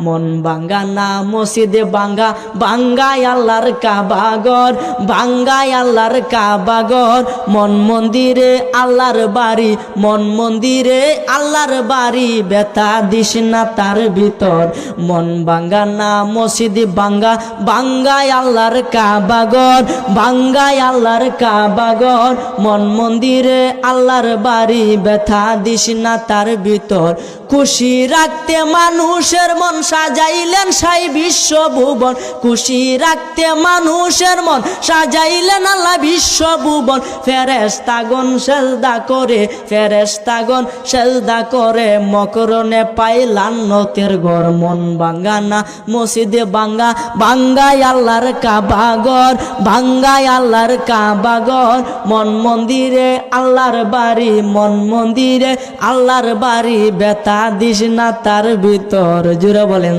মন ভাঙ্গা না মসজিদে ভাঙ্গা, ভাঙ্গাই আল্লাহর কাবাগর, ভাঙ্গাই আল্লাহর কাবাগর। মন মন্দিরে আল্লাহর বাড়ি, মন মন্দিরে আল্লাহর বাড়ি, ব্যথা দিস না তার ভিতর। মন ভাঙ্গা না মসজিদে ভাঙ্গা, ভাঙ্গাই আল্লাহর কাবাগর, ভাঙ্গাই আল্লাহর কাবাগর। মন মন্দিরে আল্লাহর বাড়ি, ব্যথা দিস না তার ভিতর। খুশি রাখতে মানুষের মন সাজাইলেন সাই বিশ্বভুবন, খুশি রাখতে মানুষের মন সাজাইলেন আল্লাহ বিশ্বভুবন। ফেরেশতাগণ সেজদা করে, ফেরেশতাগণ সেজদা করে, মকরণে পাই লান্নতের ঘর। মন ভাঙ্গা না মসজিদে ভাঙ্গা, ভাঙ্গাই আল্লাহর কাবাগর, ভাঙ্গাই আল্লাহর কাবাগর। মন মন্দিরে আল্লাহর বাড়ি, মন মন্দিরে আল্লাহর বাড়ি, ব্যথা দিস না তার ভিতর। জুড়ে বলেন।